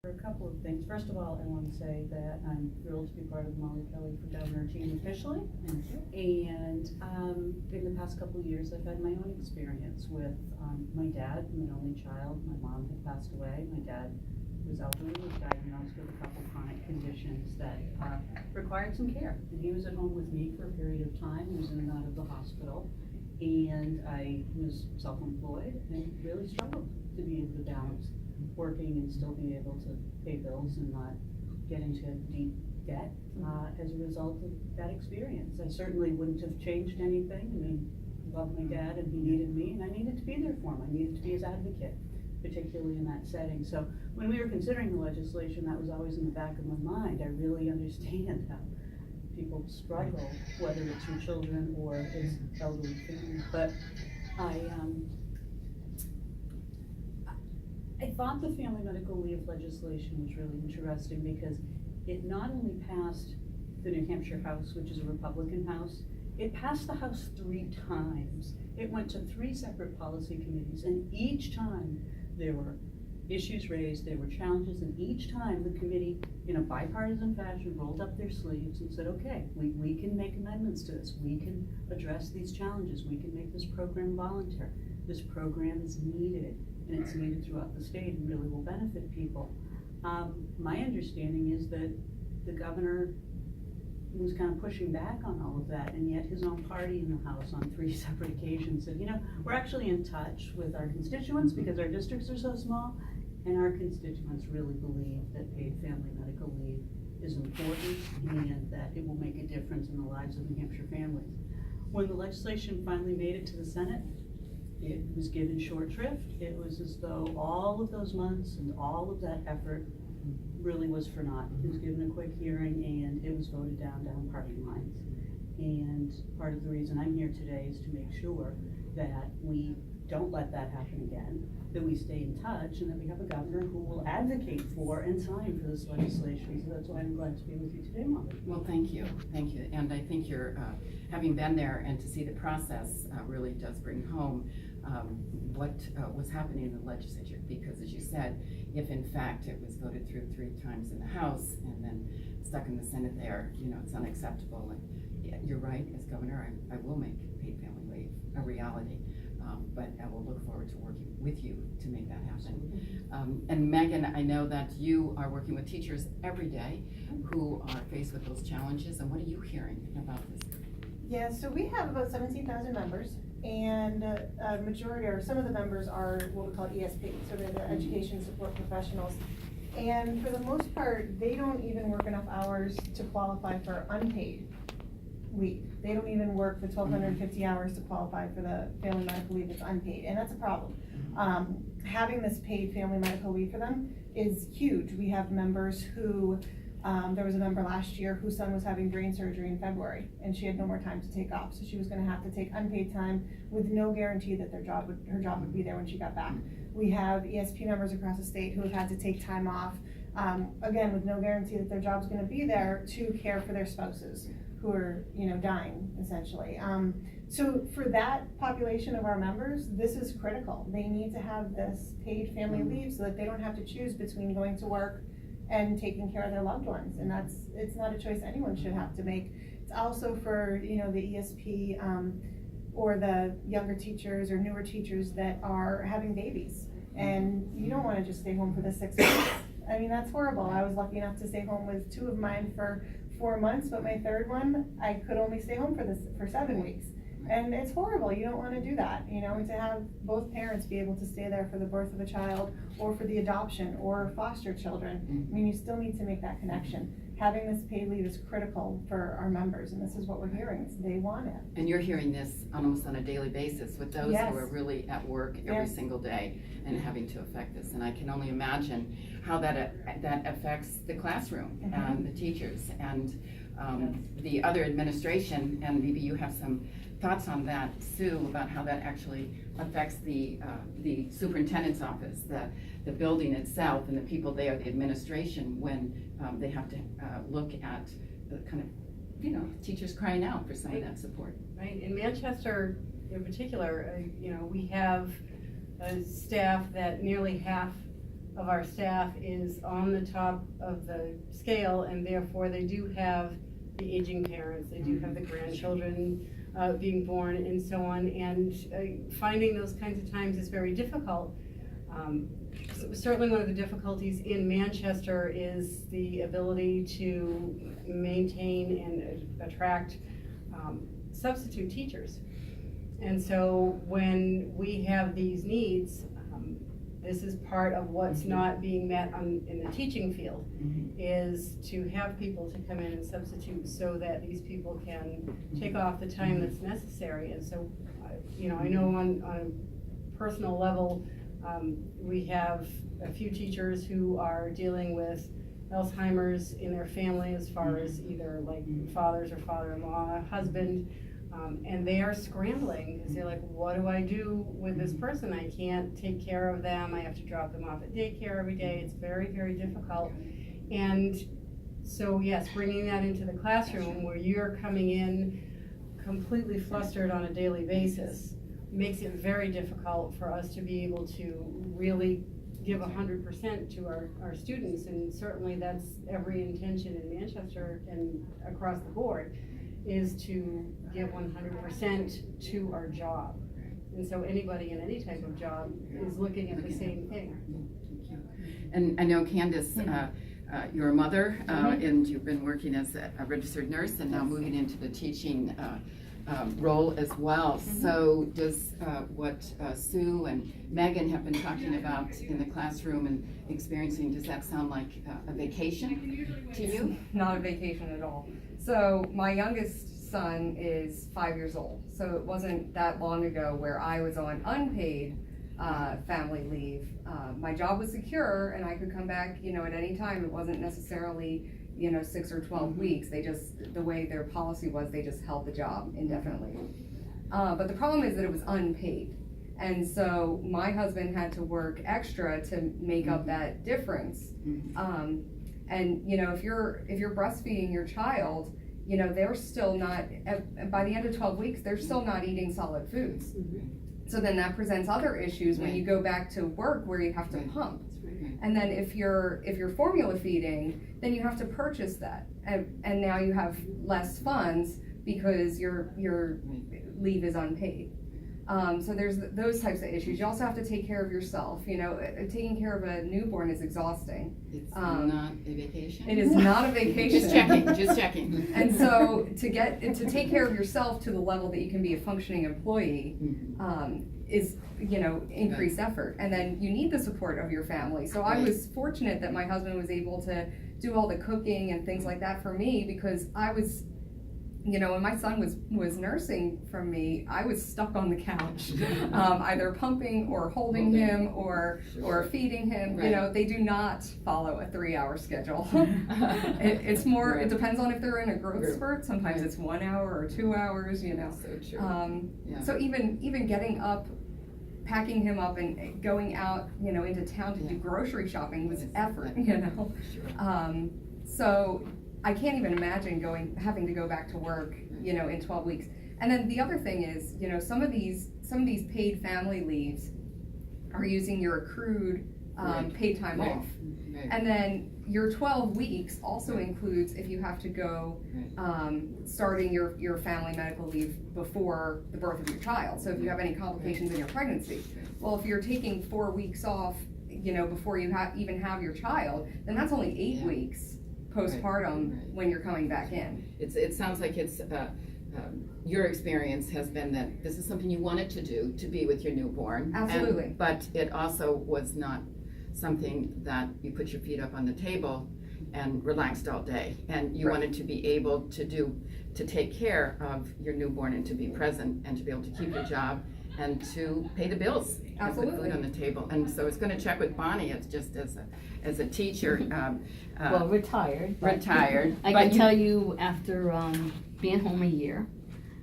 For a couple of things. First of all, I want to say that I'm thrilled to be part of the Molly Kelly for Governor team officially. Thank you. And in the past couple of years, I've had my own experience with my dad, my only child. My mom had passed away. My dad was elderly, was diagnosed with a couple chronic conditions that required some care. And he was at home with me for a period of time. He was in and out of the hospital. And I was self-employed and really struggled to be able to balance working and still be able to pay bills and not get into deep debt as a result of that experience. I certainly wouldn't have changed anything. I mean, I loved my dad and he needed me and I needed to be there for him. I needed to be his advocate, particularly in that setting. So when we were considering the legislation, that was always in the back of my mind. I really understand how people struggle, whether it's your children or as elderly families. But I thought the family medical leave legislation was really interesting because it not only passed the New Hampshire House, which is a Republican House, it passed the House 3 times. It went to 3 separate policy committees, and each time there were issues raised, there were challenges, and each time the committee, in a bipartisan fashion, rolled up their sleeves and said, okay, we can make amendments to this, we can address these challenges, we can make this program voluntary. This program is needed, and it's needed throughout the state and really will benefit people. My understanding is that the governor was kind of pushing back on all of that, and yet his own party in the House on 3 separate occasions said, you know, we're actually in touch with our constituents because our districts are so small, and our constituents really believe that paid family medical leave is important and that it will make a difference in the lives of New Hampshire families. When the legislation finally made it to the Senate, it was given short shrift. It was as though all of those months and all of that effort really was for naught. It was given a quick hearing and it was voted down party lines. And part of the reason I'm here today is to make sure that we don't let that happen again, that we stay in touch, and that we have a governor who will advocate for and sign for this legislation. So that's why I'm glad to be with you today, Molly. Well, thank you. And I think you're, having been there and to see the process really does bring home what was happening in the legislature, because as you said, if in fact it was voted through 3 times in the House and then stuck in the Senate there, you know, it's unacceptable. And yeah, you're right, as governor, I will make paid family leave a reality. But I will look forward to working with you to make that happen. And Megan, I know that you are working with teachers every day who are faced with those challenges, and what are you hearing about this? Yeah, so we have about 17,000 members, and a majority, or some of the members are what we call ESP, so they're the education support professionals. And for the most part, they don't even work enough hours to qualify for unpaid leave. They don't even work the 1,250 hours to qualify for the family medical leave that's unpaid, and that's a problem. Having this paid family medical leave for them is huge. We have members who, there was a member last year whose son was having brain surgery in February, and she had no more time to take off, so she was gonna have to take unpaid time with no guarantee that her job would be there when she got back. We have ESP members across the state who have had to take time off, again, with no guarantee that their job's gonna be there to care for their spouses who are, you know, dying, essentially. So for that population of our members, this is critical. They need to have this paid family leave so that they don't have to choose between going to work and taking care of their loved ones. And it's not a choice anyone should have to make. It's also for, you know, the ESP or the younger teachers or newer teachers that are having babies. And you don't wanna just stay home for the 6 months. I mean, that's horrible. I was lucky enough to stay home with 2 of mine for 4 months, but my 3rd one, I could only stay home for 7 weeks. And it's horrible. You don't want to do that, you know, and to have both parents be able to stay there for the birth of a child or for the adoption or foster children. I mean, you still need to make that connection. Having this paid leave is critical for our members, and this is what we're hearing. They want it. And you're hearing this almost on a daily basis with those Yes. who are really at work every Yes. single day and having to affect this. And I can only imagine how that affects the classroom and the teachers and the other administration. And maybe you have some thoughts on that, Sue, about how that actually affects the superintendent's office, the building itself, and the people there, the administration, when they have to look at the kind of, you know, teachers crying out for some of that support. Right, in Manchester in particular, you know, we have a staff that nearly half of our staff is on the top of the scale, and therefore they do have the aging parents, they do have the grandchildren being born and so on, and finding those kinds of times is very difficult. Certainly one of the difficulties in Manchester is the ability to maintain and attract substitute teachers. And so when we have these needs, this is part of what's not being met in the teaching field, is to have people to come in and substitute so that these people can take off the time that's necessary. And so, I know on a personal level, we have a few teachers who are dealing with Alzheimer's in their family, as far as either like fathers or father-in-law, husband, and they are scrambling because they're like, what do I do with this person? I can't take care of them. I have to drop them off at daycare every day. It's very, very difficult. And so yes, bringing that into the classroom where you're coming in completely flustered on a daily basis makes it very difficult for us to be able to really give 100% to our students, and certainly that's every intention in Manchester and across the board, is to give 100% to our job. And so anybody in any type of job is looking at the same thing. And I know Candace, you're a mother, and you've been working as a registered nurse and now moving into the teaching role as well. So does what Sue and Megan have been talking about in the classroom and experiencing, does that sound like a vacation to you? Not a vacation at all. So my youngest son is 5 years old. So it wasn't that long ago where I was on unpaid family leave. My job was secure and I could come back, at any time. It wasn't necessarily 6 or 12 weeks. They just, the way their policy was, they just held the job indefinitely. But the problem is that it was unpaid. And so my husband had to work extra to make up that difference. And if you're breastfeeding your child, they're still not, by the end of 12 weeks, they're still not eating solid foods. So then that presents other issues when you go back to work where you have to pump. And then if you're formula feeding, then you have to purchase that, and now you have less funds because your leave is unpaid. So there's those types of issues. You also have to take care of yourself. Taking care of a newborn is exhausting. It's not a vacation? It is not a vacation. Just checking. And so to take care of yourself to the level that you can be a functioning employee is increased effort, and then you need the support of your family. So I was fortunate that my husband was able to do all the cooking and things like that for me, because I was, when my son was nursing from me, I was stuck on the couch, either pumping or holding him or feeding him. They do not follow a 3-hour schedule. It's more, it depends on if they're in a growth spurt. Sometimes it's 1 hour or 2 hours, So true. So even getting up, packing him up and going out, into town to do grocery shopping was effort, So I can't even imagine having to go back to work, in 12 weeks. And then the other thing is, some of these paid family leaves are using your accrued paid time off. And then your 12 weeks also includes if you have to go starting your family medical leave before the birth of your child. So if you have any complications in your pregnancy. Well, if you're taking 4 weeks off, before you even have your child, then that's only 8 weeks postpartum when you're coming back in. It sounds like it's your experience has been that this is something you wanted to do, to be with your newborn. Absolutely. But it also was not something that you put your feet up on the table and relaxed all day. And you wanted to be able to take care of your newborn and to be present and to be able to keep your job and to pay the bills and put food on the table. And so I was going to check with Bonnie, it's just as a teacher. Well, retired. Retired. I can tell you after being home a year,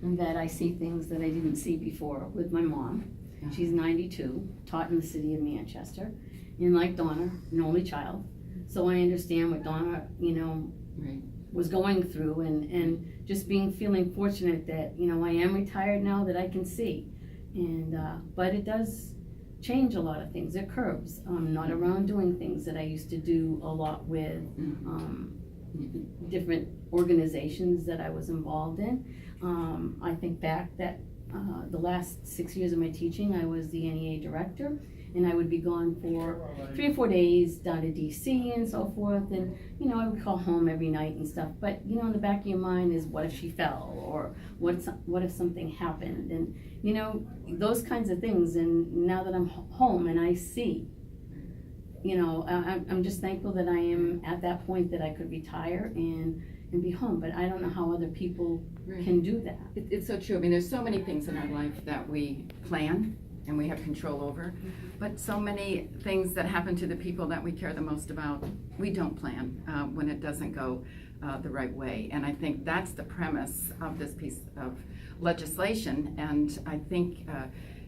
that I see things that I didn't see before with my mom. She's 92, taught in the city of Manchester. And like Donna, an only child. So I understand what Donna, was going through, and just feeling fortunate that, I am retired now, that I can see. And, but it does change a lot of things. They're curbs. I'm not around doing things that I used to do a lot with, different organizations that I was involved in. I think back that the last 6 years of my teaching, I was the NEA director, and I would be gone for 3 or 4 days down to DC and so forth, and I would call home every night and stuff, but in the back of your mind is, what if she fell, or what if something happened, and those kinds of things. And now that I'm home and I see, I'm just thankful that I am at that point that I could retire and be home, but I don't know how other people can do that. It's so true. I mean, there's so many things in our life that we plan and we have control over, but so many things that happen to the people that we care the most about, we don't plan when it doesn't go the right way. And I think that's the premise of this piece of legislation. And I think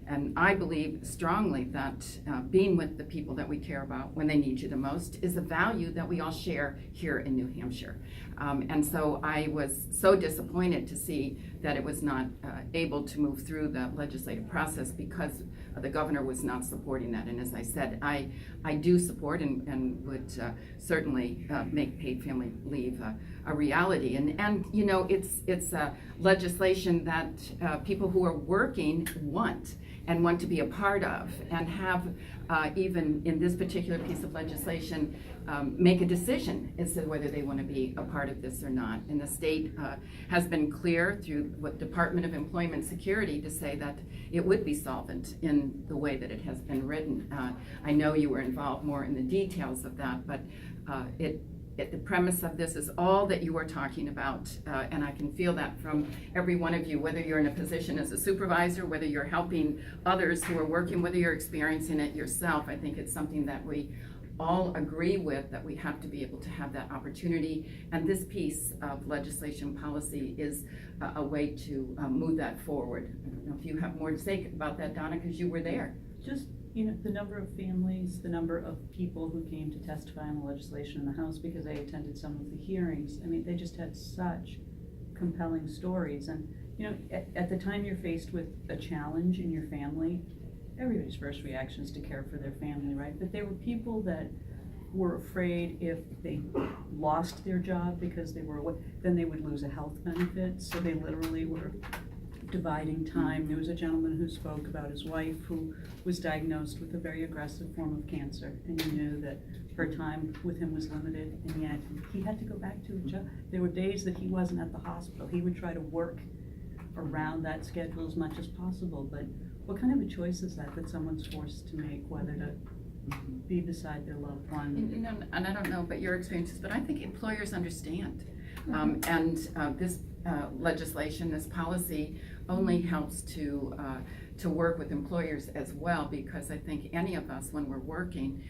and I believe strongly that being with the people that we care about when they need you the most is a value that we all share here in New Hampshire. And so I was so disappointed to see that it was not able to move through the legislative process because the governor was not supporting that. And as I said, I do support and would certainly make paid family leave a reality. And it's legislation that people who are working want to be a part of, and have even in this particular piece of legislation make a decision as to whether they want to be a part of this or not. And the state has been clear through what Department of Employment Security to say that it would be solvent in the way that it has been written. I know you were involved more in the details of that, but the premise of this is all that you are talking about, and I can feel that from every one of you, whether you're in a position as a supervisor, whether you're helping others who are working, whether you're experiencing it yourself. I think it's something that we all agree with, that we have to be able to have that opportunity, and this piece of legislation policy is a way to move that forward. I don't know if you have more to say about that, Donna, because you were there. Just, the number of families, the number of people who came to testify on the legislation in the House, because I attended some of the hearings. I mean, they just had such compelling stories. And, at the time you're faced with a challenge in your family, everybody's first reaction is to care for their family, right? But there were people that were afraid if they lost their job because they were away, then they would lose a health benefit. So they literally were dividing time. There was a gentleman who spoke about his wife who was diagnosed with a very aggressive form of cancer, and he knew that her time with him was limited, and yet he had to go back to a job. There were days that he wasn't at the hospital. He would try to work around that schedule as much as possible, but what kind of a choice is that someone's forced to make, whether to be beside their loved one? And I don't know about your experiences, but I think employers understand. This legislation, this policy, only helps to work with employers as well, because I think any of us, when we're working,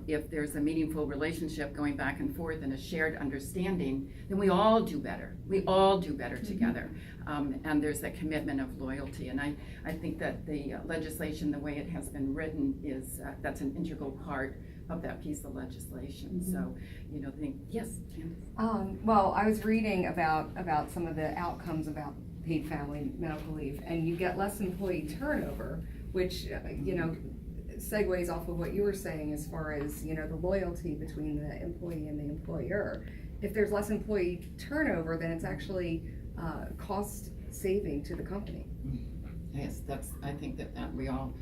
if there's a meaningful relationship going back and forth and a shared understanding, then we all do better. We all do better together. And there's that commitment of loyalty. And I think that the legislation, the way it has been written, is that's an integral part of that piece of legislation. So, yes, Candace? Well, I was reading about some of the outcomes about paid family medical leave, and you get less employee turnover, which, segues off of what you were saying as far as, the loyalty between the employee and the employer. If there's less employee turnover, then it's actually cost saving to the company. Yes, I think that we all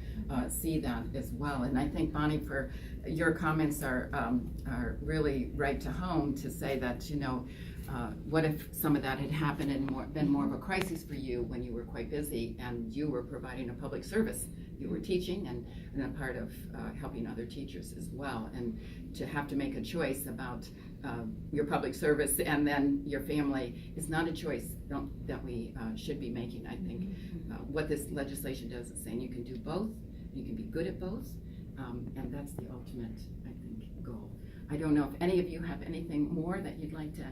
see that as well. And I think, Bonnie, for your comments are really right to home to say that, what if some of that had happened and been more of a crisis for you when you were quite busy and you were providing a public service? You were teaching and a part of helping other teachers as well. And to have to make a choice about your public service and then your family is not a choice that we should be making. I think what this legislation does is saying you can do both, you can be good at both, and that's the ultimate, I think, goal. I don't know if any of you have anything more that you'd like to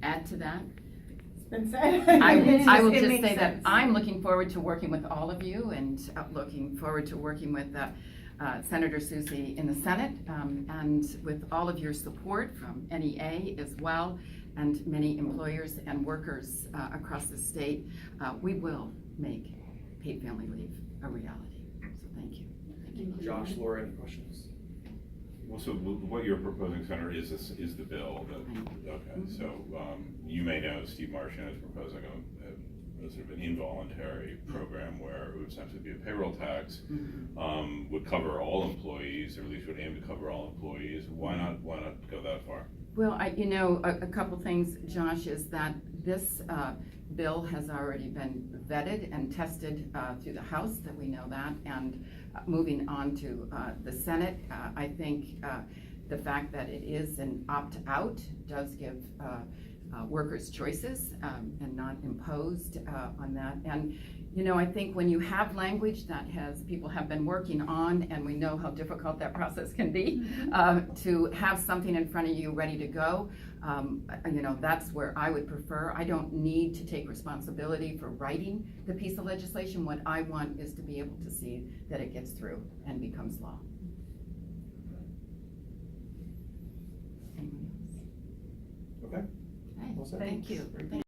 add to that. It's been said. I will just say that I'm looking forward to working with all of you, and looking forward to working with Senator Susie in the Senate, and with all of your support from NEA as well, and many employers and workers across the state. We will make paid family leave a reality. So thank you. Josh, Laura, any questions? Well, so what you're proposing, Senator, is the bill that, okay, so, you may know Steve Marchand is proposing a sort of an involuntary program where it would essentially be a payroll tax, would cover all employees, or at least would aim to cover all employees. Why not go that far? Well, a couple things, Josh, is that this bill has already been vetted and tested through the House, that we know that, and moving on to the Senate, I think the fact that it is an opt-out does give workers choices and not imposed on that. And I think when you have language that people have been working on, and we know how difficult that process can be, to have something in front of you ready to go, that's where I would prefer. I don't need to take responsibility for writing the piece of legislation. What I want is to be able to see that it gets through and becomes law. Anyone else? Okay. Okay, Well said. thank you.